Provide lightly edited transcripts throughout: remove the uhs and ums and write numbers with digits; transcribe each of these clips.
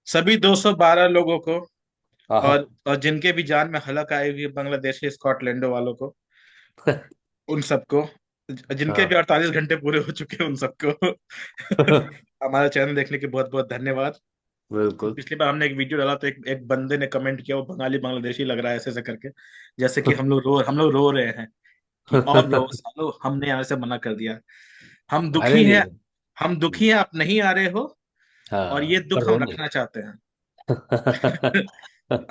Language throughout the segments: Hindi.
सभी 212 लोगों को, आहा। और जिनके भी जान में हलक आएगी बांग्लादेशी स्कॉटलैंड वालों को, उन सबको, जिनके भी हाँ। 48 घंटे पूरे हो चुके हैं उन सबको हमारा चैनल देखने के बहुत बहुत धन्यवाद। बिल्कुल। पिछली बार हमने एक वीडियो डाला तो एक बंदे ने कमेंट किया, वो बंगाली बांग्लादेशी लग रहा है ऐसे ऐसे करके, जैसे कि हम लोग रो रहे हैं कि और रो सालो, हमने यहाँ से मना कर दिया। हम अरे दुखी हैं, नहीं। हम दुखी हैं, आप नहीं आ रहे हो, और ये हाँ पर दुख हम रोने। रखना चाहते हैं।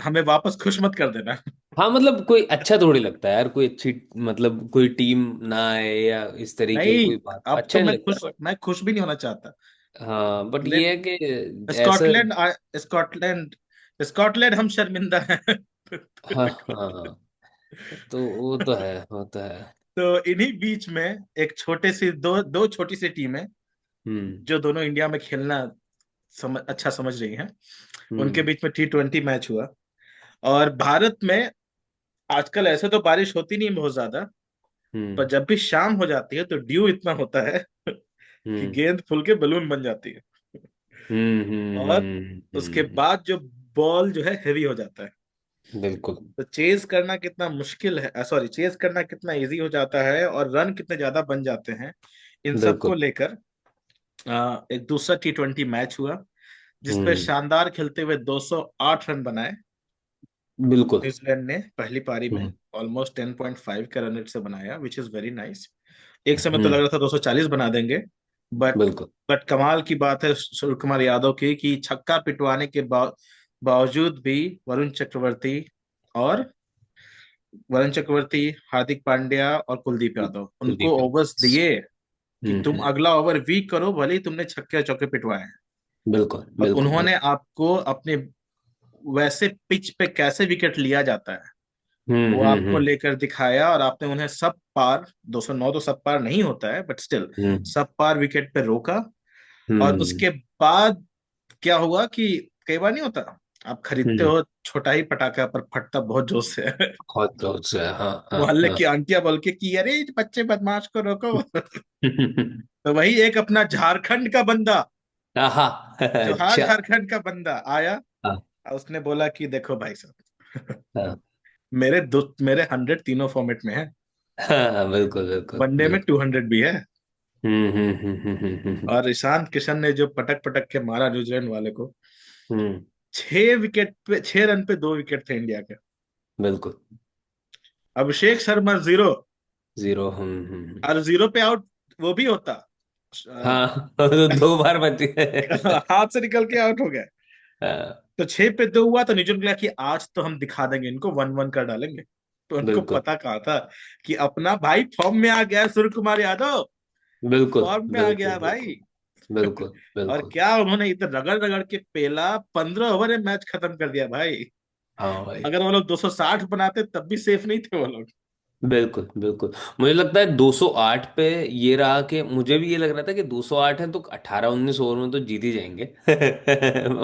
हमें वापस खुश मत कर देना। हाँ मतलब कोई अच्छा थोड़ी लगता है यार, कोई अच्छी मतलब कोई टीम ना आए या इस तरीके की नहीं, कोई बात अब अच्छा तो नहीं मैं लगता खुश बट। मैं खुश भी नहीं होना चाहता। हाँ बट ले, ये है कि ऐसा। स्कॉटलैंड स्कॉटलैंड स्कॉटलैंड हम शर्मिंदा हैं। हाँ हाँ। तो वो तो है, वो तो है। तो इन्हीं बीच में एक छोटे सी दो दो छोटी सी टीमें, हम्म। जो दोनों इंडिया में खेलना अच्छा समझ रही हैं, उनके हम्म। बीच में T20 मैच हुआ। और भारत में आजकल ऐसे तो बारिश होती नहीं बहुत ज्यादा, पर हम्म। जब भी शाम हो जाती है तो ड्यू इतना होता है कि हम्म। गेंद फूल के बलून बन जाती है। हम्म। हम्म। और उसके हम्म। बाद जो बॉल जो है हेवी हो जाता है। बिल्कुल। तो चेज करना कितना मुश्किल है, सॉरी, चेज करना कितना इजी हो जाता है, और रन कितने ज्यादा बन जाते हैं, इन सब को बिल्कुल। लेकर एक दूसरा T20 मैच हुआ, जिसपे हम्म। शानदार खेलते हुए 208 रन बनाए बिल्कुल। न्यूजीलैंड ने पहली पारी में। हम्म। ऑलमोस्ट 10.5 के रन रेट से बनाया, विच इज वेरी नाइस। एक समय तो लग हम्म। रहा था 240 बना देंगे, बट बिल्कुल। बट कमाल की बात है सूर्य कुमार यादव की, कि छक्का पिटवाने के बावजूद भी वरुण चक्रवर्ती और हार्दिक पांड्या और कुलदीप यादव उनको कुलदीप। ओवर्स दिए कि तुम हम्म। अगला ओवर वीक करो, भले ही तुमने छक्के चौके पिटवाए हैं, बिल्कुल और बिल्कुल उन्होंने बिल्कुल। आपको अपने वैसे पिच पे कैसे विकेट लिया जाता है वो आपको हम्म। लेकर दिखाया, और आपने उन्हें सब पार, 209 तो सब पार नहीं होता है, बट स्टिल हम्म। सब पार विकेट पे रोका। और हम्म। उसके बाद क्या हुआ कि कई बार नहीं होता, आप खरीदते हम्म। हो छोटा ही पटाखा पर फटता बहुत जोर से है। बहुत बहुत से हाँ हाँ मोहल्ले हाँ। की आंटियां बोल के कि अरे बच्चे बदमाश को रोको। तो वही एक अपना झारखंड का बंदा, हाँ। जोहार अच्छा। झारखंड का बंदा आया, हाँ और उसने बोला कि देखो भाई साहब, हाँ मेरे 100 तीनों फॉर्मेट में है, हाँ। बिल्कुल बिल्कुल वनडे में बिल्कुल। 200 भी है। हम्म। और ईशांत किशन ने जो पटक पटक के मारा न्यूजीलैंड वाले को, हम्म। 6 विकेट पे, 6 रन पे 2 विकेट थे इंडिया के। बिल्कुल। Abhishek Sharma zero, zero. और जीरो पे आउट वो भी होता, हाँ तो दो बार बच गए। हाथ से निकल के आउट हो गए। हाँ, तो 6 पे 2 हुआ, तो न्यूजीलैंड ने कहा कि आज तो हम दिखा देंगे इनको, 1-1 कर डालेंगे। तो उनको बिल्कुल पता कहा था कि अपना भाई फॉर्म में आ गया है, सूर्य कुमार यादव बिल्कुल फॉर्म में आ गया बिल्कुल है बिल्कुल भाई। बिल्कुल और बिल्कुल। क्या उन्होंने इधर रगड़ रगड़ के पेला, 15 ओवर में मैच खत्म कर दिया भाई। हाँ भाई। अगर वो लोग 260 बनाते तब भी सेफ नहीं थे वो लोग। बिल्कुल बिल्कुल। मुझे लगता है 208 पे ये रहा कि मुझे भी ये लग रहा था कि 208 है तो 18 19 ओवर में तो जीत ही जाएंगे।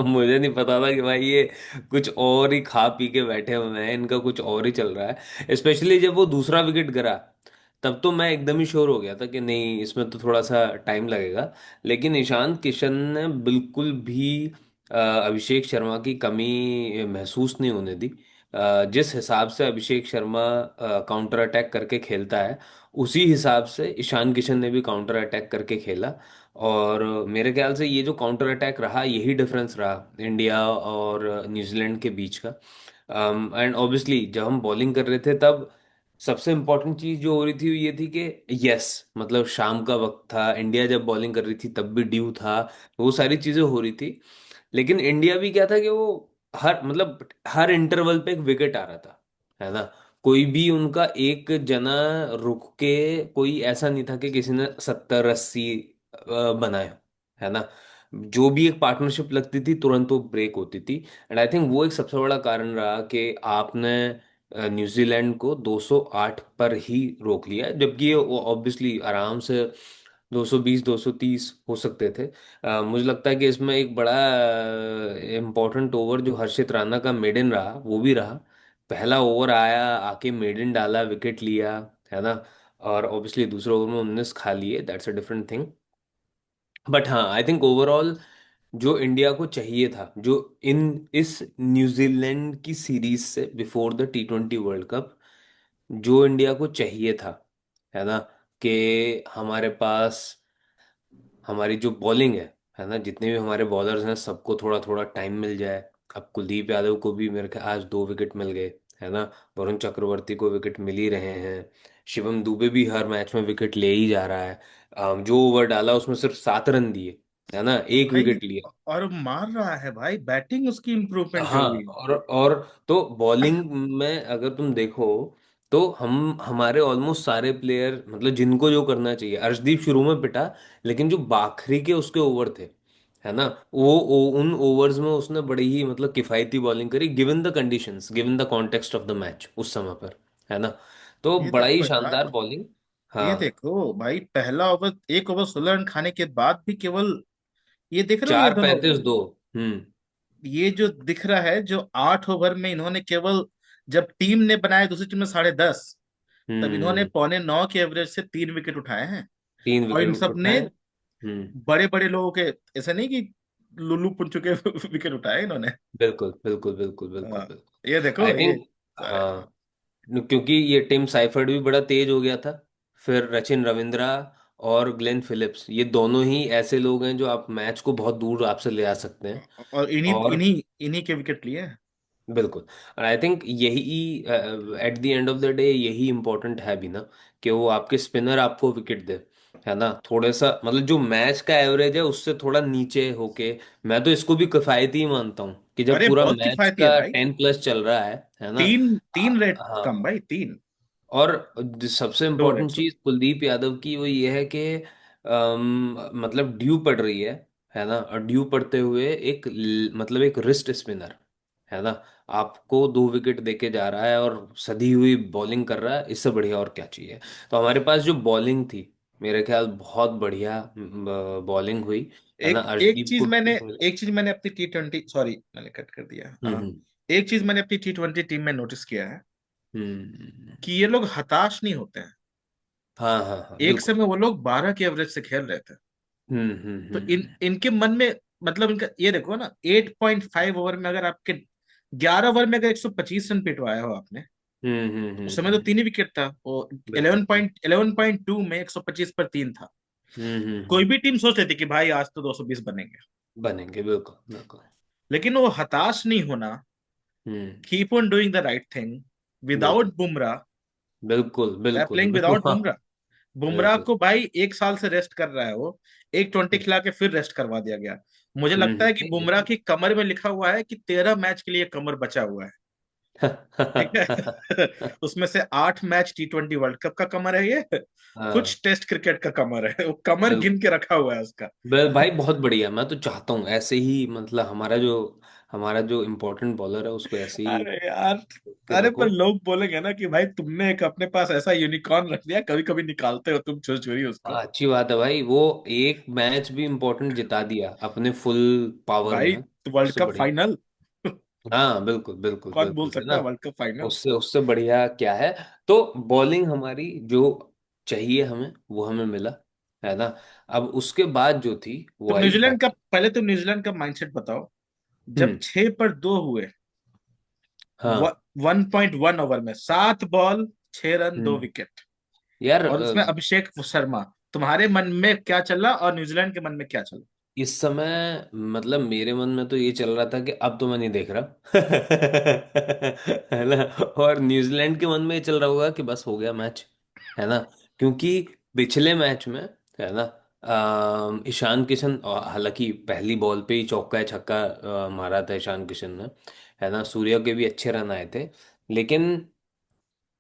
मुझे नहीं पता था कि भाई ये कुछ और ही खा पी के बैठे हुए हैं, इनका कुछ और ही चल रहा है। स्पेशली जब वो दूसरा विकेट गिरा तब तो मैं एकदम ही श्योर हो गया था कि नहीं इसमें तो थोड़ा सा टाइम लगेगा। लेकिन ईशांत किशन ने बिल्कुल भी अभिषेक शर्मा की कमी महसूस नहीं होने दी। जिस हिसाब से अभिषेक शर्मा काउंटर अटैक करके खेलता है उसी हिसाब से ईशान किशन ने भी काउंटर अटैक करके खेला। और मेरे ख्याल से ये जो काउंटर अटैक रहा यही डिफरेंस रहा इंडिया और न्यूजीलैंड के बीच का। एंड ऑब्वियसली जब हम बॉलिंग कर रहे थे तब सबसे इम्पोर्टेंट चीज जो हो रही थी ये थी कि यस मतलब शाम का वक्त था, इंडिया जब बॉलिंग कर रही थी तब भी ड्यू था, वो सारी चीजें हो रही थी। लेकिन इंडिया भी क्या था कि वो हर मतलब हर इंटरवल पे एक विकेट आ रहा था, है ना। कोई भी उनका एक जना रुक के कोई ऐसा नहीं था कि किसी ने 70 80 बनाए, है ना। जो भी एक पार्टनरशिप लगती थी तुरंत वो ब्रेक होती थी। एंड आई थिंक वो एक सबसे बड़ा कारण रहा कि आपने न्यूजीलैंड को 208 पर ही रोक लिया, जबकि ये ऑब्वियसली आराम से 220 230 हो सकते थे। मुझे लगता है कि इसमें एक बड़ा इम्पोर्टेंट ओवर जो हर्षित राणा का मेडन रहा वो भी रहा। पहला ओवर आया आके मेडन डाला विकेट लिया, है ना। और ऑब्वियसली दूसरे ओवर में 19 खा लिए, that's a different thing. But हाँ आई थिंक ओवरऑल जो इंडिया को चाहिए था, जो इन इस न्यूजीलैंड की सीरीज से before the T20 world cup, जो इंडिया को चाहिए था, है ना, कि हमारे पास हमारी जो बॉलिंग है ना, जितने भी हमारे बॉलर्स हैं सबको थोड़ा थोड़ा टाइम मिल जाए। अब कुलदीप यादव को भी मेरे ख्याल आज 2 विकेट मिल गए, है ना। वरुण चक्रवर्ती को विकेट मिल ही रहे हैं। शिवम दुबे भी हर मैच में विकेट ले ही जा रहा है। जो ओवर डाला उसमें सिर्फ 7 रन दिए, है ना, एक भाई विकेट लिया। और मार रहा है भाई, बैटिंग उसकी इम्प्रूवमेंट जो हाँ, हुई है। और तो बॉलिंग में अगर तुम देखो, तो हमारे ऑलमोस्ट सारे प्लेयर, मतलब जिनको जो करना चाहिए, अर्शदीप शुरू में पिटा, लेकिन जो बाखरी के उसके ओवर थे, है ना, उन ओवर्स में उसने बड़ी ही मतलब किफायती बॉलिंग करी, given the conditions, given the context of the match उस समय पर, है ना। तो ये बड़ा ही देखो शानदार यार, बॉलिंग। ये हाँ, देखो भाई, पहला ओवर, एक ओवर 16 रन खाने के बाद भी केवल, ये देख रहे हो ये चार दोनों, पैंतीस दो। हम्म। ये जो दिख रहा है, जो 8 ओवर में इन्होंने केवल, जब टीम ने बनाया दूसरी टीम ने 10.5, तब इन्होंने हम्म। 9.25 के एवरेज से 3 विकेट उठाए हैं। तीन और विकेट इन सब ने उठाए। हम्म। बड़े बड़े लोगों के, ऐसा नहीं कि लुल्लू पुंचू के विकेट उठाए इन्होंने। बिल्कुल बिल्कुल बिल्कुल बिल्कुल हाँ, ये बिल्कुल, देखो आई ये थिंक। सारे। हाँ, क्योंकि ये टिम साइफर्ड भी बड़ा तेज हो गया था। फिर रचिन रविंद्रा और ग्लेन फिलिप्स, ये दोनों ही ऐसे लोग हैं जो आप मैच को बहुत दूर आपसे ले आ सकते हैं। और इन्हीं और इन्हीं इन्हीं के विकेट लिए हैं। बिल्कुल, और आई थिंक यही at the end of the day यही इम्पोर्टेंट है भी ना, कि वो आपके स्पिनर आपको विकेट दे, है ना। थोड़ा सा मतलब जो मैच का एवरेज है उससे थोड़ा नीचे होके, मैं तो इसको भी किफायती ही मानता हूँ कि जब अरे पूरा बहुत मैच किफायती है का भाई। 10+ चल रहा है ना। तीन तीन रेट कम हाँ, भाई, तीन। और सबसे दो इम्पोर्टेंट रेट। चीज कुलदीप यादव की वो ये है कि मतलब ड्यू पड़ रही है ना, और ड्यू पड़ते हुए मतलब एक रिस्ट स्पिनर, है ना, आपको 2 विकेट देके जा रहा है और सधी हुई बॉलिंग कर रहा है, इससे बढ़िया और क्या चाहिए। तो हमारे पास जो बॉलिंग थी, मेरे ख्याल बहुत बढ़िया बॉलिंग हुई, है ना। एक एक अर्शदीप चीज को मैंने ठीक मिला। एक चीज मैंने अपनी T20, सॉरी मैंने कट कर दिया, हाँ। हम्म। एक चीज मैंने अपनी T20 टीम में नोटिस किया है, हम्म। कि ये लोग हताश नहीं होते हैं। हाँ हाँ हाँ, एक बिल्कुल। समय वो लोग 12 के एवरेज से खेल रहे थे। तो हम्म। इनके मन में, मतलब इनका ये देखो ना, 8.5 ओवर में अगर आपके 11 ओवर में अगर 125 रन पिटवाया हो आपने, उस समय तो हम्म। 3 ही विकेट था वो। बिल्कुल। 11.2 में 125 पर 3 था। कोई हम्म। भी टीम सोच लेती कि भाई आज तो 220 बनेंगे। बनेंगे, बिल्कुल बिल्कुल। लेकिन वो हताश नहीं होना, हम्म। Keep on doing the right thing बिल्कुल विदाउट बुमराह, बिल्कुल दे आर बिल्कुल प्लेइंग बिल्कुल। विदाउट हाँ, बुमराह। बुमराह बिल्कुल। को भाई 1 साल से रेस्ट कर रहा है वो, एक 20 खिला के फिर रेस्ट करवा दिया गया। मुझे लगता है कि नहीं, बुमराह की कमर में लिखा हुआ है कि 13 मैच के लिए कमर बचा हुआ है। ठीक है। उसमें से 8 मैच T20 वर्ल्ड कप का कमर है ये, हाँ, कुछ टेस्ट क्रिकेट का कमर है, वो कमर गिन बिल्कुल। के रखा हुआ है उसका। भाई बहुत बढ़िया, मैं तो चाहता हूँ ऐसे ही, मतलब हमारा जो इम्पोर्टेंट बॉलर है उसको ऐसे ही अरे यार, के अरे रखो। पर लोग बोलेंगे ना कि भाई तुमने एक अपने पास ऐसा यूनिकॉर्न रख दिया, कभी कभी निकालते हो तुम चोरी चोरी उसको। अच्छी बात है भाई, वो एक मैच भी इम्पोर्टेंट जिता दिया अपने फुल पावर भाई में, वर्ल्ड उससे कप बढ़िया। फाइनल, हाँ, बिल्कुल बिल्कुल कौन बोल बिल्कुल, है सकता ना। है वर्ल्ड कप फाइनल। उससे उससे बढ़िया क्या है। तो बॉलिंग हमारी जो चाहिए हमें वो हमें मिला, है ना। अब उसके बाद जो थी वो तुम आई न्यूजीलैंड का, बैटिंग। पहले तुम न्यूजीलैंड का माइंडसेट बताओ। जब हम्म। 6 पर 2 हुए, हाँ। 1.1 ओवर में 7 बॉल 6 रन, दो हम्म। विकेट यार, और उसमें अभिषेक शर्मा, तुम्हारे मन में क्या चला और न्यूजीलैंड के मन में क्या चला? इस समय मतलब मेरे मन में तो ये चल रहा था कि अब तो मैं नहीं देख रहा। है ना। और न्यूजीलैंड के मन में ये चल रहा होगा कि बस हो गया मैच, है ना। क्योंकि पिछले मैच में, है ना, ईशान किशन, हालांकि पहली बॉल पे ही चौका छक्का मारा था ईशान किशन ने, है ना। सूर्या के भी अच्छे रन आए थे, लेकिन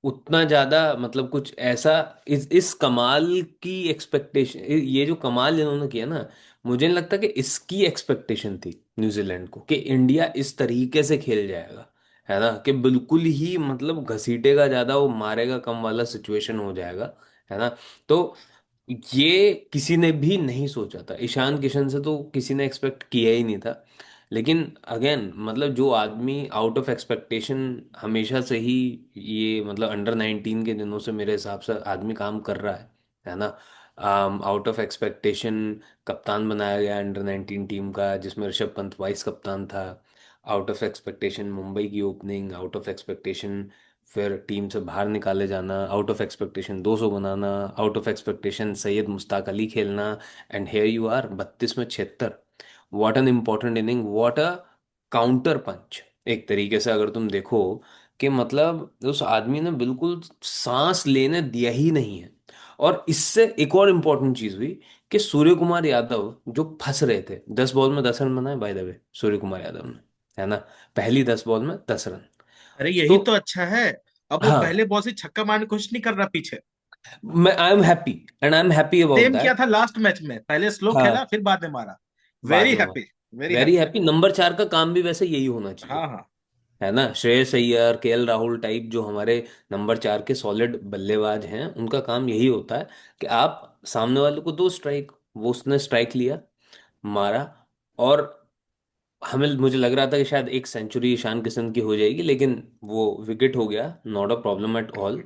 उतना ज्यादा मतलब कुछ ऐसा, इस कमाल की एक्सपेक्टेशन, ये जो कमाल इन्होंने किया ना, मुझे नहीं लगता कि इसकी एक्सपेक्टेशन थी न्यूजीलैंड को कि इंडिया इस तरीके से खेल जाएगा, है ना, कि बिल्कुल ही मतलब घसीटेगा ज्यादा, वो मारेगा कम वाला सिचुएशन हो जाएगा, है ना। तो ये किसी ने भी नहीं सोचा था, ईशान किशन से तो किसी ने एक्सपेक्ट किया ही नहीं था। लेकिन अगेन मतलब जो आदमी आउट ऑफ एक्सपेक्टेशन हमेशा से ही, ये मतलब अंडर 19 के दिनों से मेरे हिसाब से आदमी काम कर रहा है ना। आउट ऑफ एक्सपेक्टेशन कप्तान बनाया गया अंडर 19 टीम का, जिसमें ऋषभ पंत वाइस कप्तान था। आउट ऑफ एक्सपेक्टेशन मुंबई की ओपनिंग, आउट ऑफ एक्सपेक्टेशन फिर टीम से बाहर निकाले जाना, आउट ऑफ एक्सपेक्टेशन 200 बनाना, out of expectation Syed Mushtaq Ali खेलना, एंड हेयर यू आर 32 में 76। What an important inning, what a counter punch. एक तरीके से अगर तुम देखो कि मतलब उस आदमी ने बिल्कुल सांस लेने दिया ही नहीं है। और इससे एक और इम्पोर्टेंट चीज हुई कि सूर्य कुमार यादव जो फंस रहे थे, 10 बॉल में 10 रन बनाए बाय द वे सूर्य कुमार यादव ने, है ना, पहली 10 बॉल में 10 रन। अरे यही तो तो अच्छा है। अब वो हाँ, पहले बॉल से छक्का मारने की कोशिश नहीं कर रहा पीछे। मैं I am happy, and I am happy about same किया दैट। था लास्ट मैच में, पहले स्लो खेला हाँ, फिर बाद में मारा। बाद वेरी में happy, very very happy. Happy. Number 4 का काम भी वैसे यही होना हाँ चाहिए, हाँ। है ना। श्रेयस अय्यर, केएल राहुल टाइप जो हमारे नंबर 4 के सॉलिड बल्लेबाज हैं, उनका काम यही होता है कि आप सामने वाले को दो स्ट्राइक, वो उसने स्ट्राइक लिया, मारा, और हमें मुझे लग रहा था कि शायद एक सेंचुरी ईशान किशन की हो जाएगी, लेकिन वो विकेट हो गया, not a problem at all.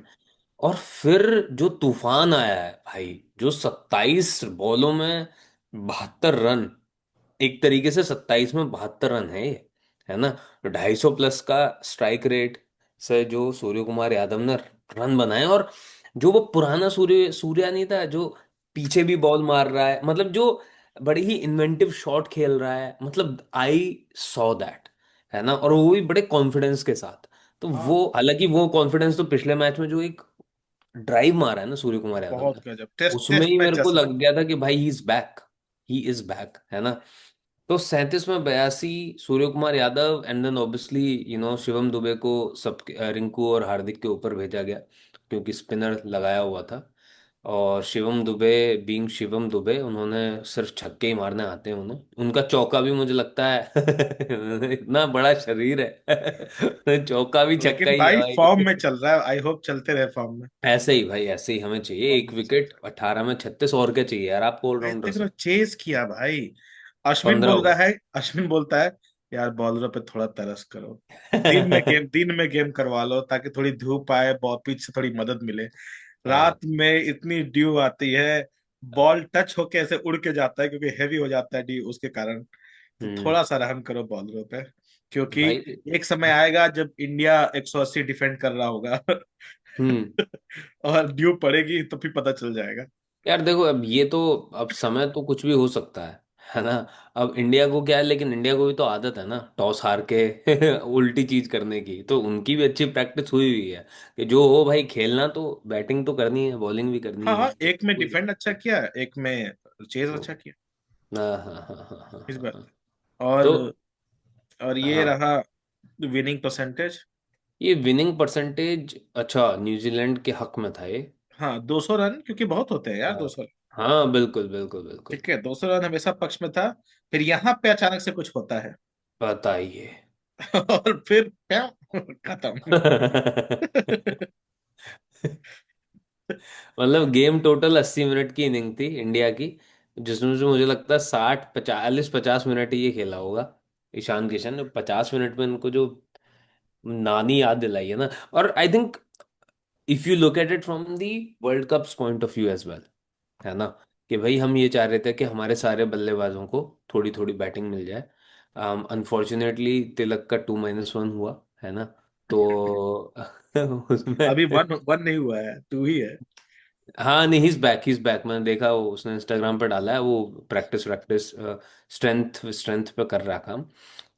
और फिर जो तूफान आया है भाई, जो 27 बॉलों में 72 रन, एक तरीके से 27 में 72 रन है ये, है ना। 250 का स्ट्राइक रेट से जो सूर्य कुमार यादव ने रन बनाए, और जो वो पुराना सूर्या नहीं था जो पीछे भी बॉल मार रहा है, मतलब जो बड़ी ही इन्वेंटिव शॉट खेल रहा है, मतलब आई सॉ दैट, है ना। और वो भी बड़े कॉन्फिडेंस के साथ। तो हाँ, वो हालांकि वो कॉन्फिडेंस तो पिछले मैच में जो एक ड्राइव मारा है ना सूर्य कुमार यादव बहुत ने, गजब, टेस्ट उसमें टेस्ट ही मैच मेरे को जैसा। लग गया था कि भाई ही इज बैक, है ना। तो 37 में 82 Surya Kumar Yadav, and then obviously Shivam Dube को सब रिंकू और हार्दिक के ऊपर भेजा गया, क्योंकि स्पिनर लगाया हुआ था। और शिवम दुबे, बीइंग शिवम दुबे, उन्होंने सिर्फ छक्के ही मारने आते हैं उन्हें। उनका चौका भी मुझे लगता है इतना बड़ा शरीर है चौका भी छक्का लेकिन ही है भाई फॉर्म भाई। में चल रहा है, आई होप चलते रहे फॉर्म में। ऐसे ही भाई, ऐसे ही हमें चाहिए। फॉर्म एक में चल विकेट, 18 में 36, और क्या चाहिए यार आपको भाई ऑलराउंडर देख लो, से। चेज किया भाई। अश्विन 15 बोल रहा ओवर है, अश्विन बोलता है, यार बॉलरों पे थोड़ा तरस करो। दिन में गेम करवा लो ताकि थोड़ी धूप आए, बॉल पिच से थोड़ी मदद मिले। हाँ। रात में इतनी ड्यू आती है, बॉल टच होके ऐसे उड़ के जाता है, क्योंकि हैवी हो जाता है ड्यू उसके कारण। तो हम्म। थोड़ा सा रहम करो बॉलरों पे, क्योंकि भाई। एक समय आएगा जब इंडिया 180 डिफेंड कर रहा होगा। हम्म। और ड्यू पड़ेगी तो फिर पता चल जाएगा। यार देखो, अब ये तो, अब समय तो कुछ भी हो सकता है ना। अब इंडिया को क्या है, लेकिन इंडिया को भी तो आदत है ना टॉस हार के उल्टी चीज करने की। तो उनकी भी अच्छी प्रैक्टिस हुई हुई है कि जो हो भाई, खेलना तो बैटिंग तो करनी है, बॉलिंग भी करनी हाँ है, हाँ, तो एक में कोई डिफेंड अच्छा दिक्कत किया, एक में चेज नहीं। अच्छा किया। हाँ हाँ हाँ हाँ हाँ हाँ इस हाँ बात हाँ। और तो और ये हाँ, रहा विनिंग परसेंटेज। ये विनिंग परसेंटेज अच्छा न्यूजीलैंड के हक में था ये। हाँ, 200 रन, क्योंकि बहुत होते हैं यार हाँ 200 रन। हाँ, बिल्कुल बिल्कुल बिल्कुल। ठीक है, 200 रन हमेशा पक्ष में था। फिर यहाँ पे अचानक से कुछ होता है। बताइए। और फिर प्याव, खत्म। मतलब गेम टोटल 80 मिनट की इनिंग थी इंडिया की, जिसमें से मुझे लगता है 60 40 50 मिनट ही ये खेला होगा ईशान किशन ने। 50 मिनट में इनको जो नानी याद दिलाई है ना। और I think if you look at it from the world cups point of view as well, है ना, कि भाई हम ये चाह रहे थे कि हमारे सारे बल्लेबाजों को थोड़ी थोड़ी बैटिंग मिल जाए। अनफॉर्चुनेटली तिलक का 2-1 हुआ, है ना। तो उसमें, अभी वन वन नहीं हुआ है, टू ही है। हाँ नहीं, ही इज बैक। मैंने देखा वो उसने इंस्टाग्राम पे डाला है, वो प्रैक्टिस प्रैक्टिस स्ट्रेंथ स्ट्रेंथ पे कर रहा काम।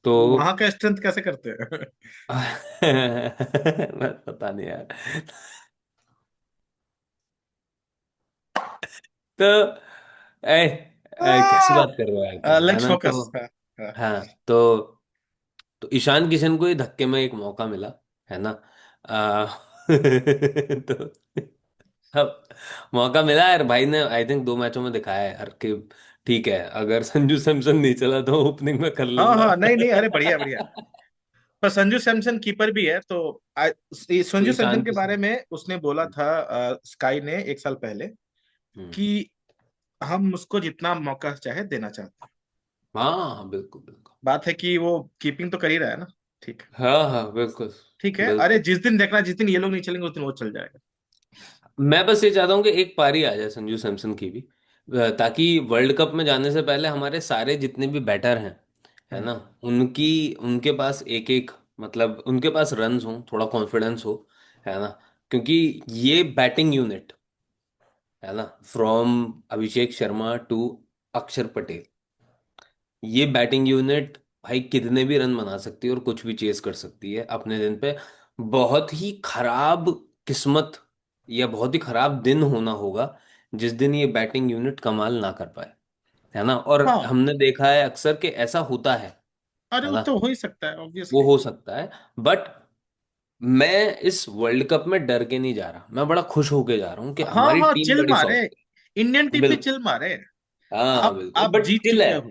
तो वो वहां का स्ट्रेंथ कैसे करते हैं? मैं पता नहीं यार। तो कैसी बात कर रहे हो यार तुम, है लेट्स ना। तो फोकस। हाँ हाँ। हाँ, तो ईशान किशन को ही धक्के में एक मौका मिला, है ना। आ, तो अब मौका मिला यार, भाई ने आई थिंक 2 मैचों में दिखाया है यार कि ठीक है, अगर संजू सैमसन नहीं चला तो ओपनिंग में कर हाँ लूंगा। हाँ, नहीं नहीं, अरे बढ़िया बढ़िया। पर संजू सैमसन कीपर भी है, तो ये तो संजू सैमसन ईशान के बारे किशन। में उसने बोला था स्काई ने एक साल पहले, हम्म। कि हम उसको जितना मौका चाहे देना चाहते हैं। हाँ बिल्कुल बिल्कुल। बात है कि वो कीपिंग तो कर ही रहा है ना। ठीक है। हाँ हाँ बिल्कुल ठीक है, अरे बिल्कुल। जिस दिन देखना, जिस दिन ये लोग नहीं चलेंगे उस दिन वो चल जाएगा। मैं बस ये चाहता हूँ कि एक पारी आ जाए संजू सैमसन की भी, ताकि वर्ल्ड कप में जाने से पहले हमारे सारे जितने भी बैटर हैं, है हम्म। ना, उनकी उनके पास एक एक, मतलब उनके पास रन्स हो, थोड़ा कॉन्फिडेंस हो, है ना, क्योंकि ये बैटिंग यूनिट, है ना, फ्रॉम अभिषेक शर्मा टू अक्षर पटेल, ये बैटिंग यूनिट भाई कितने भी रन बना सकती है और कुछ भी चेस कर सकती है अपने दिन पे। बहुत ही खराब किस्मत या बहुत ही खराब दिन होना होगा जिस दिन ये बैटिंग यूनिट कमाल ना कर पाए, है ना। और हाँ, हमने देखा है अक्सर कि ऐसा होता अरे है वो ना, तो हो ही सकता है वो ऑब्वियसली। हो सकता है। बट मैं इस वर्ल्ड कप में डर के नहीं जा रहा, मैं बड़ा खुश होके जा रहा हूँ कि हाँ हमारी हाँ, टीम चिल बड़ी मारे, सॉफ्ट इंडियन है। टीम भी बिल्कुल। चिल मारे। हाँ बिल्कुल, आप बट जीत चिल चुके है। हो।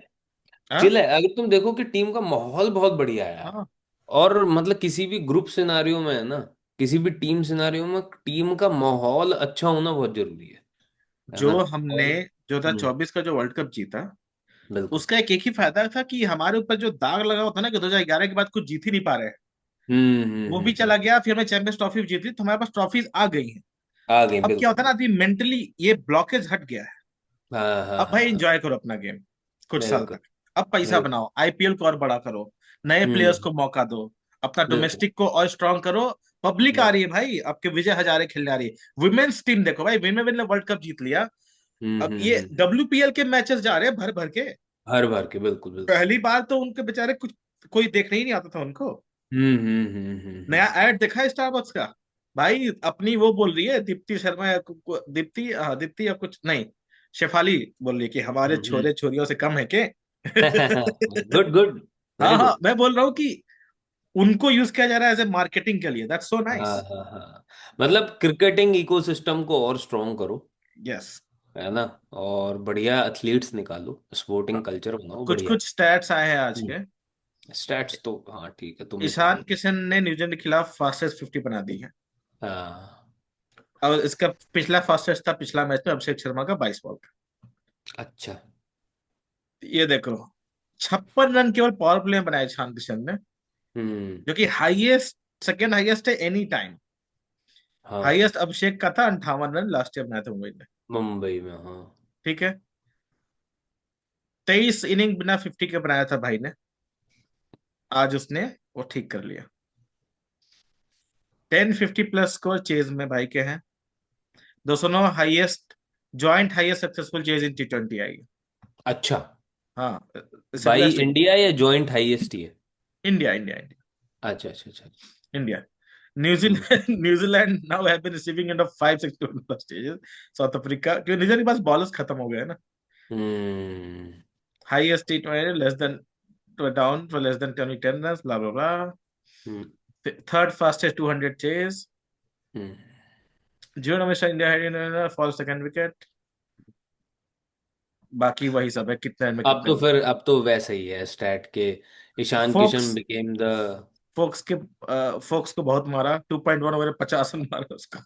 हाँ चिल है, अगर तुम देखो कि टीम का माहौल बहुत बढ़िया है यार। हाँ। और मतलब किसी भी ग्रुप सिनारियो में, है ना, किसी भी टीम सिनारियो में टीम का माहौल अच्छा होना बहुत जरूरी है जो ना। हमने और 2024 का जो वर्ल्ड कप जीता, बिल्कुल। उसका एक ही फायदा था कि हमारे ऊपर जो दाग लगा हुआ था ना कि 2011 के बाद कुछ जीत ही नहीं पा रहे हैं, वो भी चला हम्म। गया। फिर हमें चैंपियंस ट्रॉफी जीती तो हमारे पास ट्रॉफीज आ गई हैं। आ गई, अब क्या होता है ना, बिल्कुल। अभी मेंटली ये ब्लॉकेज हट गया है। हाँ हाँ अब हाँ भाई हाँ। एंजॉय करो अपना गेम कुछ साल बिल्कुल तक। अब पैसा बिल्कुल। बनाओ, आईपीएल को और बड़ा करो, नए प्लेयर्स हम्म। को मौका दो, अपना बिल्कुल डोमेस्टिक को और स्ट्रांग करो। पब्लिक आ बिल्कुल। रही है भाई, आपके विजय हजारे खेलने आ रही है। वुमेन्स टीम देखो भाई, विमेन ने वर्ल्ड कप जीत लिया। अब ये हम्म। डब्ल्यूपीएल के मैचेस जा रहे हैं भर भर के। हर बार के, बिल्कुल बिल्कुल। पहली बार तो उनके बेचारे कुछ कोई देखने ही नहीं आता था उनको। नया हम्म। ऐड देखा है स्टारबक्स का, भाई अपनी वो बोल रही है दीप्ति शर्मा या दीप्ति, हाँ दीप्ति या कुछ नहीं, शेफाली बोल रही है कि हमारे हम्म। छोरे छोरियों से कम है के। Good good. हाँ वेरी हाँ, गुड। मैं बोल रहा हूँ कि उनको यूज किया जा रहा है एज ए मार्केटिंग के लिए। दैट्स सो हाँ नाइस। हाँ हाँ, मतलब क्रिकेटिंग इकोसिस्टम को और स्ट्रॉन्ग करो, यस। है ना, और बढ़िया एथलीट्स निकालो, स्पोर्टिंग कल्चर बनाओ कुछ बढ़िया। कुछ स्टैट्स आए हैं आज के। स्टैट्स तो हाँ ठीक है, तुम ही कह ईशान दो। किशन ने न्यूजीलैंड के खिलाफ फास्टेस्ट 50 बना दी है। हाँ। और इसका पिछला फास्टेस्ट था पिछला मैच में अभिषेक शर्मा का 22 बॉल का। अच्छा। ये देखो, 56 रन केवल पावर प्ले में बनाए ईशान किशन ने, हम्म। जो कि हाईएस्ट, सेकेंड हाईएस्ट है एनी टाइम। हाँ। हाईएस्ट अभिषेक का था 58 रन, लास्ट ईयर बनाया था मुंबई ने। मुंबई में, हाँ। ठीक है, 23 इनिंग बिना 50 के बनाया था भाई ने। आज उसने वो ठीक कर लिया। 10 50+ स्कोर चेज में भाई के हैं। 209 highest, joint highest successful chase in T20 I है। अच्छा। हाँ, इससे भाई बेस्ट है। इंडिया या जॉइंट हाईएस्ट ही है? इंडिया इंडिया इंडिया अच्छा अच्छा अच्छा। India. Hmm New Zealand New Zealand now have been receiving end of 562 stages. South Africa, क्योंकि न्यूजीलैंड के पास बॉलर्स खत्म हो गए हैं ना। Hmm highest T20 less than, down for less than 10 run, blah blah blah. Hmm third fastest 200 chase. Hmm. जियो हमेशा इंडिया है फॉर सेकंड विकेट। बाकी वही सब है, कितने रन में अब कितने तो हो फिर, अब तो वैसे ही है स्टैट के, Ishan Foakes Kishan became the. Foakes के फोक्स को बहुत मारा, 2.1 ओवर 50 रन मारा उसका।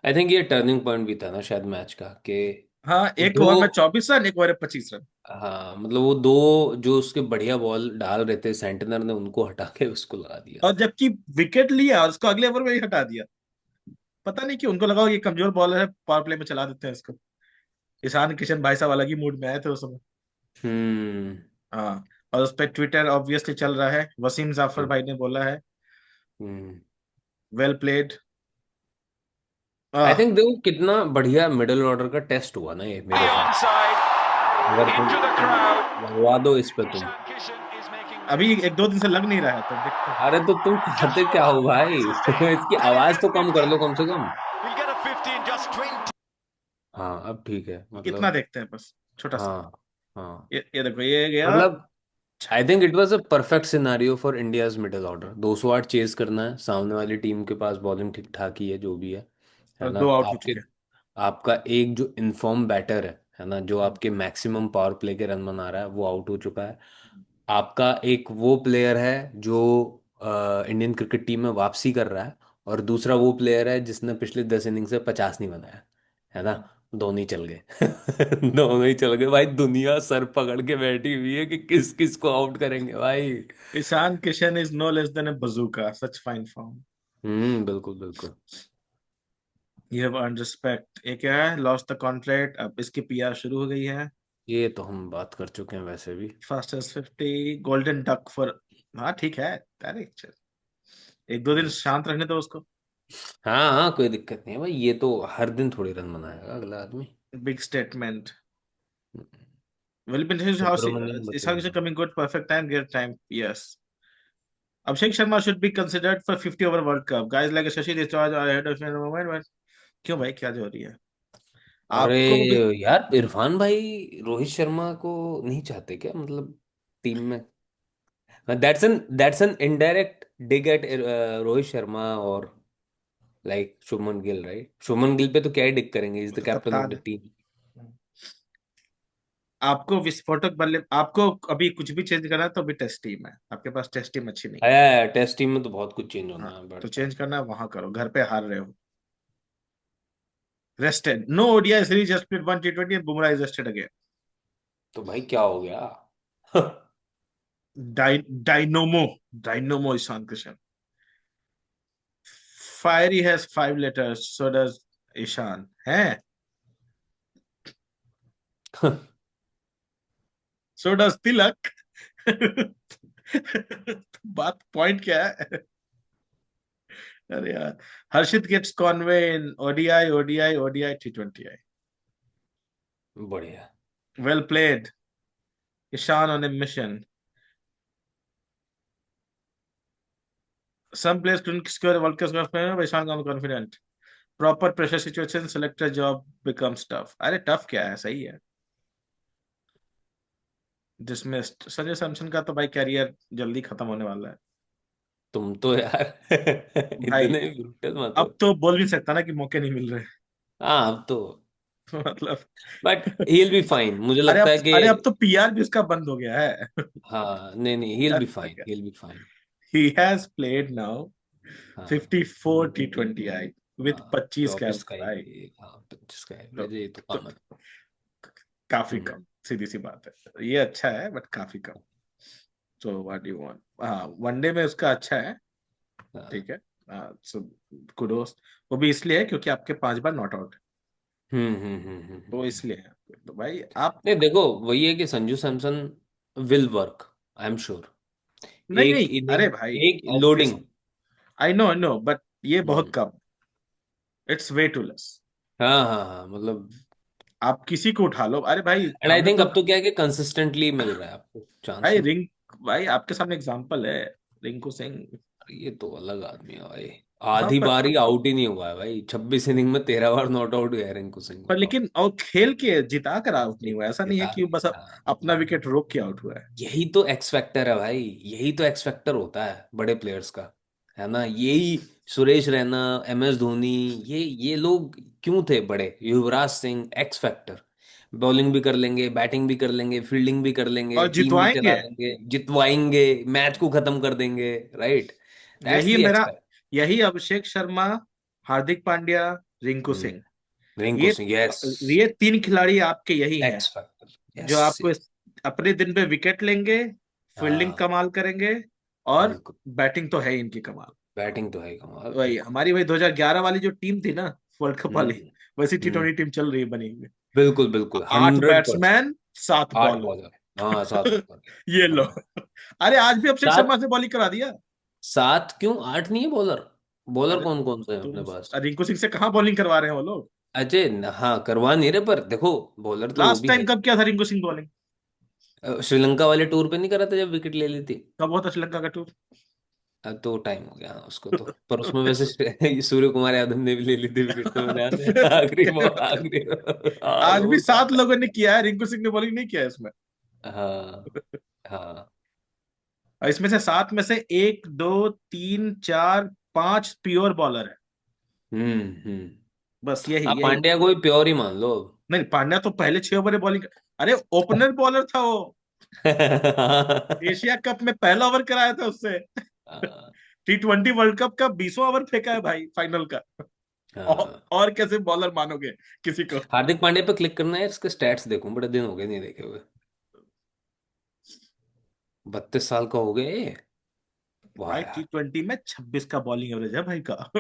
आई थिंक ये टर्निंग पॉइंट भी था ना शायद मैच का, कि हाँ, एक दो, ओवर में 24 रन, एक ओवर में 25 रन। हाँ मतलब वो दो जो उसके बढ़िया बॉल डाल रहे थे सेंटनर ने, उनको हटा के उसको लगा दिया। और जबकि विकेट लिया और उसको अगले ओवर में ही हटा दिया। पता नहीं कि उनको लगा कि कमजोर बॉलर है, पावर प्ले में चला देते हैं इसको। ईशान किशन भाई साहब अलग ही मूड में आए थे उस समय। हम्म। हाँ, और उस पर ट्विटर ऑब्वियसली चल रहा है, वसीम जाफर भाई ने बोला है, hmm. Well played. I ah, think देखो कितना बढ़िया मिडिल ऑर्डर का टेस्ट हुआ ना ये, The मेरे हिसाब से। onside अगर into the तुम crowd. लगवा दो इस पे तुम। Ishan Kishan is making अभी waves. 1 2 दिन से लग नहीं रहा है, तो देखते हैं। अरे तो तुम Just चाहते क्या hold हो on. भाई? It's a stay. इसकी Will he आवाज get तो कम कर 50? लो कम से कम। He'll get a 50 in just 20. हाँ अब ठीक है इतना मतलब। देखते हैं बस, छोटा सा। हाँ हाँ। ये देखो, ये गया। मतलब I think it was a perfect scenario for India's middle order. 208 chase करना है, सामने वाली टीम के पास बॉलिंग ठीक ठाक ही है जो भी है और ना। 2 आउट हो आपके, चुके हैं। आपका एक जो इन्फॉर्म बैटर है ना, जो आपके मैक्सिमम पावर प्ले के रन बना रहा है, वो आउट हो चुका है। आपका एक वो प्लेयर है जो इंडियन क्रिकेट टीम में वापसी कर रहा है, और दूसरा वो प्लेयर है जिसने पिछले 10 इनिंग से 50 नहीं बनाया, है ना। दोनों ही चल गए। दोनों ही चल गए भाई, दुनिया सर पकड़ के बैठी हुई है कि किस किस को आउट करेंगे भाई। Ishan Kishan is no less than a bazooka, such fine form. बिल्कुल बिल्कुल। You have earn respect. ये क्या है, लॉस्ट द कॉन्ट्रैक्ट, अब इसकी पीआर शुरू हो गई है। ये तो हम बात कर चुके हैं वैसे भी। Fastest 50, golden duck for. हाँ ठीक है। अरे चल, एक दो दिन शांत रहने दो उसको। हाँ हाँ, कोई दिक्कत नहीं है भाई, ये तो हर दिन थोड़ी रन बनाएगा अगला आदमी। Big statement. Will be how Subramanyam is how is बटिंगा। coming good, perfect time, great time. Yes. Abhishek Sharma should be considered for 50 over World Cup. Guys like Shashi Desai are ahead of him in the moment, but क्यों भाई, क्या जो हो रही है अरे आपको भी? यार, इरफान भाई रोहित शर्मा को नहीं चाहते क्या, मतलब टीम में? That's an indirect dig at Rohit Sharma और लाइक शुभमन गिल, राइट? शुभमन गिल पे तो क्या ही डिग करेंगे, इज वो द तो कैप्टन ऑफ कप्तान द है। टीम। आपको विस्फोटक बल्ले, आपको अभी कुछ भी चेंज करना है तो अभी टेस्ट टीम है आपके पास, टेस्ट टीम अच्छी नहीं है। है टेस्ट टीम में तो बहुत कुछ चेंज हाँ, होना है, तो बट चेंज करना है वहां करो, घर पे हार रहे हो। Rested, no ODI series, just played one T20 and Bumrah is rested again. तो भाई क्या हो गया? Dynamo, dynamo Ishan Kishan. Fiery has 5 letters, so does Ishan है, so does तिलक। बात पॉइंट क्या है? अरे यार, Harshit gets Conway in ODI ODI ODI T20I। बढ़िया। Well played, Ishan on a mission. Some players couldn't score a World Cup but Ishan got confident. Proper pressure situation, selector job becomes tough. अरे टफ क्या है, सही है। डिसमिस्ड, संजय सैमसन का तो भाई कैरियर जल्दी खत्म होने वाला है। तुम तो यार भाई इतने ब्रूटल मत हो। अब तो बोल भी सकता ना कि मौके नहीं मिल रहे। हाँ अब तो, मतलब but he will be fine, मुझे लगता है कि। अरे अब तो पीआर भी उसका बंद हो गया है। हाँ नहीं नहीं, ही विल बी ऐसा फाइन, क्या, he will be fine. he has played now हाँ 54 T20I with हाँ, 25 24 कैप्स का भाई। ही, हाँ 25 का तो, एवरेज है, ये तो तो कम है। काफी हम्म। कम, सीधी सी बात है, ये अच्छा है बट काफी कम। सो व्हाट यू वांट, हाँ वनडे में उसका अच्छा है। हाँ। ठीक है। सो कुडोस, वो भी इसलिए है क्योंकि आपके 5 बार नॉट आउट है, तो हम्म। इसलिए है। तो भाई आप, नहीं देखो, वही है कि Sanju Samson will work, I am sure. नहीं एक नहीं, अरे इनिंग, भाई एक obvious, loading. I know but ये बहुत कम, इट्स वे टू लेस। हाँ हाँ हाँ, मतलब। आप किसी को उठा लो, अरे भाई एंड आई हमने थिंक तो, अब तो क्या है कि कंसिस्टेंटली मिल रहा है आपको चांस भाई ना। रिंग, भाई आपके सामने एग्जांपल है, रिंकू सिंह। ये तो अलग आदमी है भाई। हाँ आधी बार ही आउट ही नहीं हुआ है भाई, 26 इनिंग में 13 बार नॉट आउट गया है रिंकू सिंह, पर बताओ। लेकिन और खेल के जिता कर आउट नहीं हुआ, ऐसा नहीं है जिता कि के, बस हाँ। अपना विकेट रोक के आउट हुआ है। यही तो एक्स फैक्टर है भाई, यही तो एक्स फैक्टर होता है बड़े प्लेयर्स का, है ना? यही सुरेश रैना, एम एस धोनी, ये लोग क्यों थे बड़े? Yuvraj Singh x factor, bowling भी कर लेंगे, बैटिंग भी कर लेंगे, फील्डिंग भी कर लेंगे, और टीम भी चला जितवाएंगे। लेंगे, जितवाएंगे, मैच को खत्म कर देंगे, राइट? दैट्स यही द एक्स मेरा, फैक्टर। यही अभिषेक शर्मा, हार्दिक पांड्या, रिंकू सिंह, रिंकू ये सिंह, यस। ये 3 खिलाड़ी आपके यही हैं एक्स फैक्टर, जो यस आपको यस। अपने दिन पे विकेट लेंगे, फील्डिंग हाँ कमाल करेंगे, और बिल्कुल। बैटिंग तो है ही इनकी कमाल। बैटिंग तो है कमाल, वही बिल्कुल। हमारी वही 2011 वाली जो टीम थी ना, वर्ल्ड कप वाली, हम्म वैसी हम्म। T20 टीम चल रही है बनी हुई। बिल्कुल बिल्कुल, 100%। 8 बैट्समैन, 7 8 बॉलर। बॉलर, हाँ 7 बॉलर। ये लो। हाँ अरे आज भी अभिषेक शर्मा सात, से बॉलिंग करा दिया। 7 क्यों, 8 नहीं है बॉलर? बॉलर अरे कौन कौन से हैं तो अपने पास? रिंकू सिंह से कहाँ बॉलिंग करवा रहे हैं वो लोग? अजय हाँ, करवा नहीं रहे, पर देखो बॉलर तो वो लास्ट भी है। टाइम कब किया था रिंकू सिंह बॉलिंग? श्रीलंका वाले टूर पे नहीं करा था जब विकेट ले ली थी? कब हुआ था श्रीलंका का टूर? अब तो टाइम हो गया, हाँ, उसको तो। पर उसमें वैसे सूर्य कुमार यादव ने भी ले ली थी विकेट, तो मैं ध्यान है, आखिरी आखिरी आज भी वो 7 लोगों ने किया है, रिंकू सिंह ने बॉलिंग नहीं किया है इसमें। हाँ हाँ। और इसमें से 7 में से 1 2 3 4 5 प्योर बॉलर है। हम्म। बस यही आप यही। पांड्या को भी प्योर ही मान लो। नहीं, पांड्या तो पहले 6 ओवर बॉलिंग, अरे ओपनर बॉलर था वो, एशिया कप में पहला ओवर कराया था उससे। हाँ T20 वर्ल्ड कप का 20वां ओवर फेंका है भाई फाइनल का। हाँ। और कैसे बॉलर मानोगे किसी को? हार्दिक पांड्या पे क्लिक करना है, इसके स्टैट्स देखूं, बड़े दिन हो गए नहीं देखे हुए। 32 साल का हो गए ये। वाह भाई यार। T20 में 26 का बॉलिंग एवरेज है भाई का।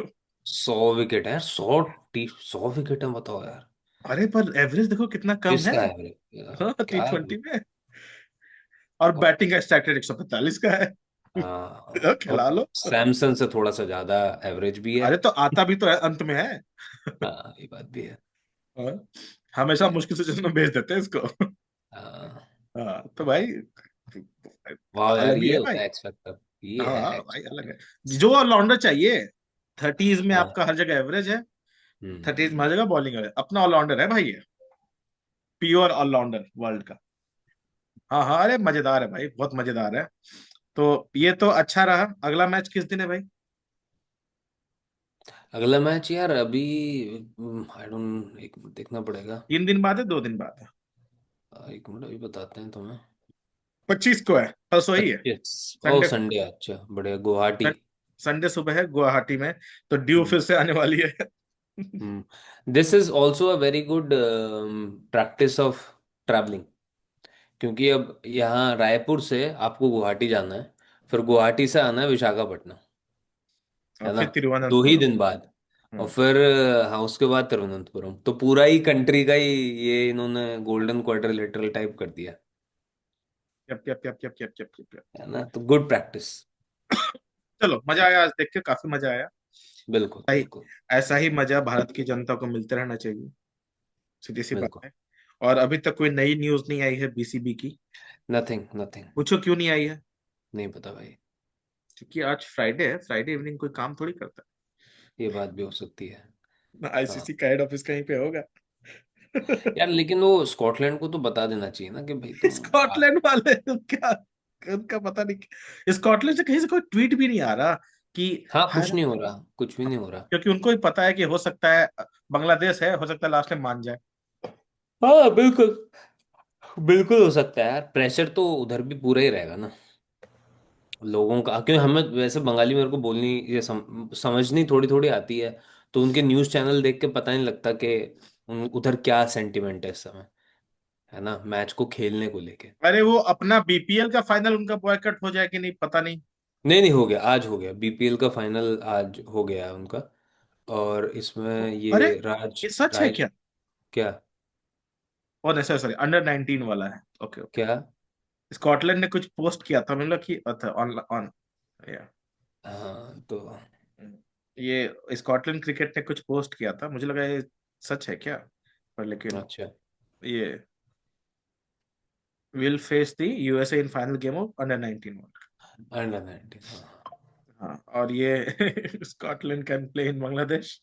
100 विकेट है, 100 विकेट है, बताओ यार। अरे पर एवरेज देखो कितना कम है। किसका एवरेज? हाँ, क्या? T20 में। और बैटिंग का स्ट्राइक रेट 145 का है। हाँ, तो और खिला लो। सैमसन से थोड़ा सा ज्यादा एवरेज भी है। अरे तो आता भी तो है, अंत में है। हाँ, ये बात भी है। हाँ, हमेशा खैर। मुश्किल सिचुएशन में भेज देते हैं इसको। हाँ। हाँ तो भाई वाह यार, अलग ही ये है भाई। होता है एक्स फैक्टर, ये है हाँ एक्स भाई अलग है। फैक्टर। जो ऑलराउंडर चाहिए, थर्टीज में हाँ। आपका हर जगह एवरेज है। हम्म। थर्टीज में हर जगह बॉलिंग है, अपना ऑलराउंडर है भाई ये। प्योर ऑलराउंडर वर्ल्ड का। हाँ हाँ, अरे मजेदार है भाई, बहुत मजेदार है। तो ये तो अच्छा रहा। अगला मैच किस दिन है भाई? अगला मैच यार अभी, आई डोंट, एक मिनट देखना पड़ेगा। 3 दिन बाद है, 2 दिन बाद है? एक मिनट अभी बताते हैं तुम्हें। 25 को है, परसों ही है। 25। ओ संडे को। संडे, अच्छा बढ़िया, गुवाहाटी। संडे सुबह है गुवाहाटी में। तो ड्यू हम्म। फिर से आने वाली है। This is also a very good practice of travelling, क्योंकि अब यहाँ रायपुर से आपको गुवाहाटी जाना है, फिर गुवाहाटी से आना है विशाखापट्टनम, और है ना, फिर 2 ही दिन तिरुवनंतपुरम। बाद। और हम्म। फिर हाँ, उसके बाद तिरुवनंतपुरम, तो पूरा ही कंट्री का ही ये इन्होंने गोल्डन क्वाड्रिलेटरल टाइप कर दिया, yup yup yup yup yup yup yup yup. है ना, तो गुड प्रैक्टिस। चलो मजा आया, आज देख के काफी मजा आया बिल्कुल भाई। बिल्कुल। ऐसा ही मजा भारत की जनता को मिलते रहना चाहिए, सीधी सी बात बिल्कुल। है। और अभी तक कोई नई न्यूज नहीं आई है बीसीबी की। Nothing nothing. पूछो क्यों नहीं आई है? नहीं पता भाई। क्योंकि आज फ्राइडे है, फ्राइडे इवनिंग कोई काम थोड़ी करता ये बात भी हो सकती है। है। हाँ आईसीसी का हेड ऑफिस कहीं पे होगा। यार, लेकिन वो स्कॉटलैंड को तो बता देना चाहिए ना कि भाई तुम स्कॉटलैंड वाले क्या, उनका पता नहीं, स्कॉटलैंड से कहीं से कोई ट्वीट भी नहीं आ रहा कि हाँ, हाय। कुछ नहीं हो रहा, कुछ भी नहीं हो रहा। क्योंकि उनको भी पता है कि हो सकता है बांग्लादेश है, हो सकता है लास्ट में मान जाए। हाँ बिल्कुल। बिल्कुल हो सकता है यार, प्रेशर तो उधर भी पूरा ही रहेगा ना लोगों का, क्योंकि हमें वैसे बंगाली मेरे को बोलनी ये समझनी थोड़ी थोड़ी आती है, तो उनके न्यूज़ चैनल देख के पता नहीं लगता कि उधर क्या सेंटिमेंट है इस समय, है ना, मैच को खेलने को लेके। अरे वो अपना बीपीएल का फाइनल उनका बॉयकट हो जाए कि नहीं पता नहीं। नहीं नहीं, हो गया, आज हो गया, बीपीएल का फाइनल आज हो गया है उनका। और इसमें अरे ये राज ये सच है राज क्या? क्या? ओ नहीं, सॉरी सॉरी, अंडर 19 वाला है। Okay okay. क्या? स्कॉटलैंड ने कुछ पोस्ट किया था, मतलब कि अच्छा ऑन ऑन या हाँ तो ये स्कॉटलैंड क्रिकेट ने कुछ पोस्ट किया था, मुझे लगा ये सच है क्या। पर लेकिन अच्छा, ये will face the USA in final game of under 19 world. Under 19, हाँ। हाँ और ये Scotland can play in Bangladesh.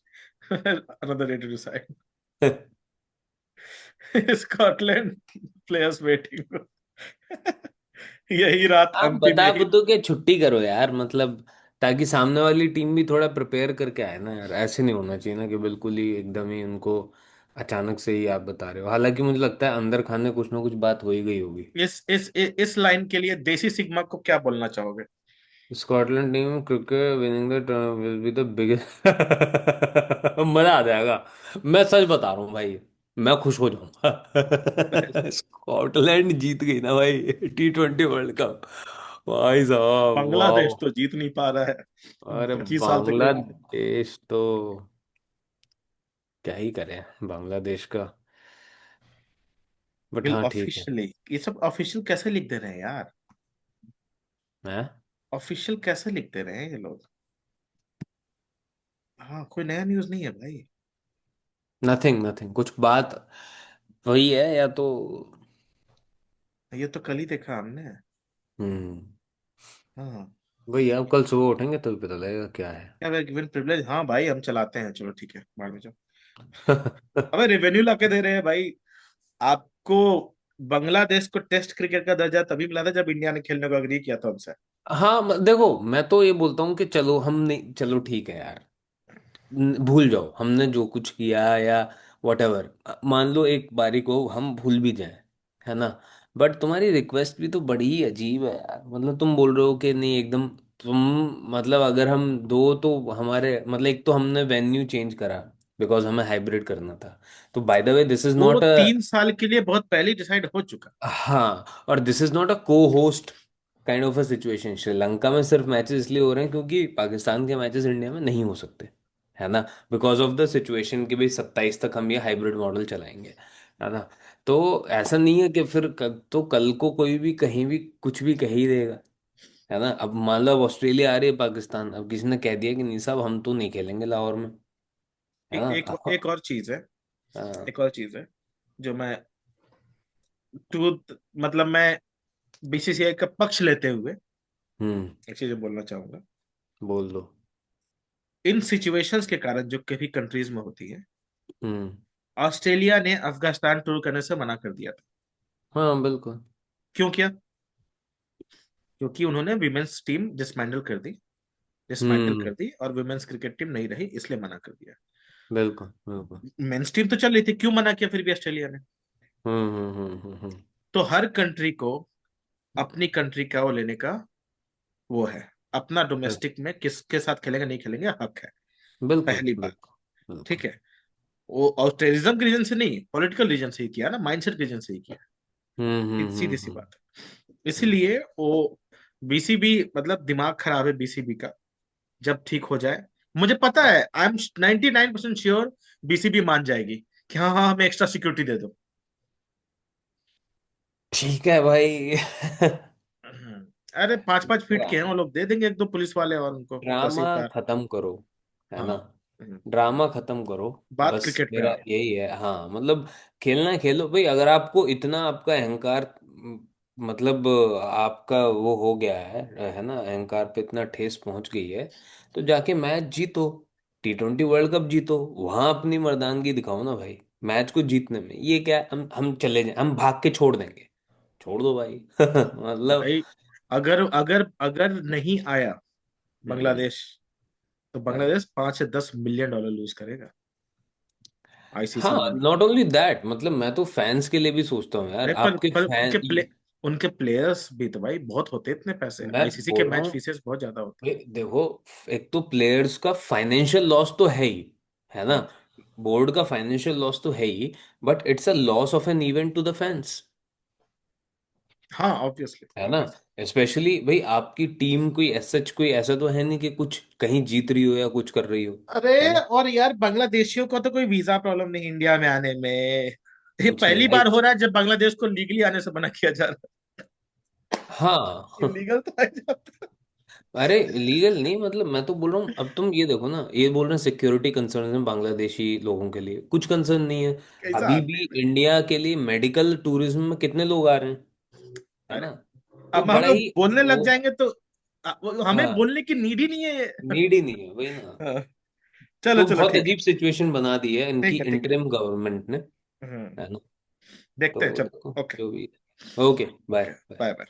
Another day to decide. Scotland players waiting. यही रात आप अंतिम, बता यही। बुद्धू के छुट्टी करो यार, मतलब ताकि सामने वाली टीम भी थोड़ा प्रिपेयर करके आए ना यार, ऐसे नहीं होना चाहिए ना कि बिल्कुल ही एकदम ही उनको अचानक से ही आप बता रहे हो, हालांकि मुझे लगता है अंदर खाने कुछ ना कुछ बात हो ही गई होगी। इस लाइन के लिए देसी सिग्मा को क्या बोलना चाहोगे? Scotland team cricket winning the will be the biggest. मजा आ जाएगा, मैं सच बता रहा हूँ भाई, मैं खुश हो जाऊंगा। स्कॉटलैंड जीत गई ना भाई, T20 वर्ल्ड कप, भाई साहब बांग्लादेश वाह। तो जीत नहीं पा रहा है, अरे 25 साल तक वेट। बांग्लादेश तो क्या ही करें बांग्लादेश का, बट विल हाँ ठीक है। ऑफिशियली, ये सब ऑफिशियल कैसे लिख दे रहे हैं यार? है। ऑफिशियल कैसे लिख दे रहे हैं ये लोग? हाँ कोई नया न्यूज नहीं है भाई। नथिंग नथिंग, कुछ बात वही है या तो। ये तो कल ही देखा हमने। हम्म। हाँ। वही है, अब कल सुबह उठेंगे तो पता लगेगा क्या है। क्या गिवन प्रिविलेज, हाँ भाई हम चलाते हैं, चलो ठीक है बाद में जाओ। अबे रेवेन्यू ला के दे रहे हैं भाई आपको। बांग्लादेश को टेस्ट क्रिकेट का दर्जा तभी मिला था जब इंडिया ने खेलने को अग्री किया था उनसे। हाँ, देखो मैं तो ये बोलता हूँ कि चलो हम नहीं, चलो ठीक है यार, भूल जाओ हमने जो कुछ किया या whatever, मान लो एक बारी को हम भूल भी जाएं, है ना, बट तुम्हारी रिक्वेस्ट भी तो बड़ी ही अजीब है यार, मतलब तुम बोल रहे हो कि नहीं एकदम, तुम मतलब अगर हम दो तो हमारे मतलब, एक तो हमने वेन्यू चेंज करा बिकॉज हमें हाइब्रिड करना था, तो by the way this is वो नॉट अ, 3 साल के लिए बहुत पहले डिसाइड हो चुका। हाँ, और दिस इज नॉट अ को host kind of a situation, Sri Lanka में सिर्फ मैचेस इसलिए हो रहे हैं क्योंकि पाकिस्तान के मैचेस इंडिया में नहीं हो सकते, है ना, बिकॉज ऑफ द सिचुएशन कि भाई 27 तक हम ये हाइब्रिड मॉडल चलाएंगे, है ना। तो ऐसा नहीं है कि फिर तो कल को कोई भी कहीं भी कुछ भी कह ही देगा, है ना। अब मान लो अब ऑस्ट्रेलिया आ रही है पाकिस्तान, अब किसी ने कह दिया कि नहीं साहब हम तो नहीं खेलेंगे लाहौर में, है एक ना। एक एक और चीज है, हाँ। एक और चीज है जो मैं ट्रूथ, मतलब मैं बीसीसीआई का पक्ष लेते हुए हम्म। एक चीज बोलना चाहूंगा। बोल दो। इन सिचुएशंस के कारण जो कभी कंट्रीज में होती है, हम्म। ऑस्ट्रेलिया ने अफगानिस्तान टूर करने से मना कर दिया था। हाँ बिल्कुल। क्यों किया? क्योंकि उन्होंने विमेन्स टीम डिसमेंटल कर दी, डिसमेंटल हम्म। कर दी और वुमेन्स क्रिकेट टीम नहीं रही, इसलिए मना कर दिया। बिल्कुल बिल्कुल। मेंस टीम तो चल रही थी, क्यों मना किया फिर भी ऑस्ट्रेलिया ने? हम्म। तो हर कंट्री को अपनी कंट्री का वो लेने का वो है, अपना डोमेस्टिक में किसके साथ खेलेंगे नहीं खेलेंगे हक है, बिल्कुल पहली बात। बिल्कुल ठीक बिल्कुल। है, वो और टेररिज्म के रीजन से नहीं, पॉलिटिकल रीजन से ही किया ना, माइंडसेट के रीजन से ही किया, सीधी सी बात है। हम्म। इसीलिए वो बीसीबी, मतलब दिमाग खराब है बीसीबी का, जब ठीक हो जाए, मुझे पता है, आई एम 99% श्योर बीसीबी मान जाएगी कि हाँ हाँ हमें एक्स्ट्रा सिक्योरिटी दे दो। ठीक है भाई। अरे 5-5 फीट के हैं वो लोग, दे देंगे एक दो पुलिस वाले और उनको बस ड्रामा एक बार। खत्म करो, है ना। हाँ। हम्म। ड्रामा खत्म करो। बात बस क्रिकेट पे मेरा आओ। यही है, हाँ मतलब खेलना है खेलो भाई, अगर आपको इतना आपका अहंकार मतलब आपका वो हो गया है ना, अहंकार पे इतना ठेस पहुंच गई है, तो जाके मैच जीतो, T20 वर्ल्ड कप जीतो, वहां अपनी मर्दानगी दिखाओ ना भाई। मैच को जीतने में ये क्या है, हम चले जाए, हम भाग के छोड़ देंगे, छोड़ दो भाई। मतलब। भाई अगर अगर अगर नहीं आया हम्म। बांग्लादेश, तो बांग्लादेश 5 से 10 मिलियन डॉलर लूज करेगा आईसीसी हाँ, मनी। नॉट ओनली दैट, मतलब मैं तो फैंस के लिए भी सोचता हूँ यार, अरे आपके पर फैन। उनके प्लेयर्स भी तो भाई बहुत होते हैं, इतने पैसे मैं आईसीसी के बोल रहा मैच हूँ फीसेस बहुत ज्यादा होते भाई, देखो, एक तो प्लेयर्स का फाइनेंशियल लॉस तो है ही, है हैं। ना, बोर्ड का फाइनेंशियल लॉस तो है ही, but it's a loss of an event to the fans, हाँ ऑब्वियसली है ना। ऑब्वियसली। स्पेशली भाई आपकी टीम कोई सच कोई ऐसा तो है नहीं कि कुछ कहीं जीत रही हो या कुछ कर रही हो, अरे है ना। और यार बांग्लादेशियों को तो कोई वीजा प्रॉब्लम नहीं इंडिया में आने में, ये कुछ नहीं पहली भाई। बार हो रहा है जब बांग्लादेश को लीगली आने से मना किया जा रहा हाँ। है, इलीगल तो आ जाता अरे लीगल नहीं, मतलब मैं तो बोल रहा हूँ, अब तुम ये देखो ना, ये बोल रहे हैं सिक्योरिटी कंसर्न है बांग्लादेशी लोगों के लिए, कुछ कंसर्न नहीं है। कैसा अभी आते भी हैं। इंडिया के लिए मेडिकल टूरिज्म में कितने लोग आ रहे हैं, है अरे ना। तो अब हम बड़ा लोग ही बोलने लग वो, जाएंगे तो हमें हाँ, बोलने की नीड ही नहीं है ये। नीड ही नहीं है वही ना। हाँ, चलो तो चलो बहुत ठीक है, अजीब सिचुएशन बना दी है इनकी ठीक है ठीक है। इंटरिम गवर्नमेंट ने, हम्म। है ना। देखते हैं, तो चलो देखो ओके। जो भी। Okay okay bye. Bye bye.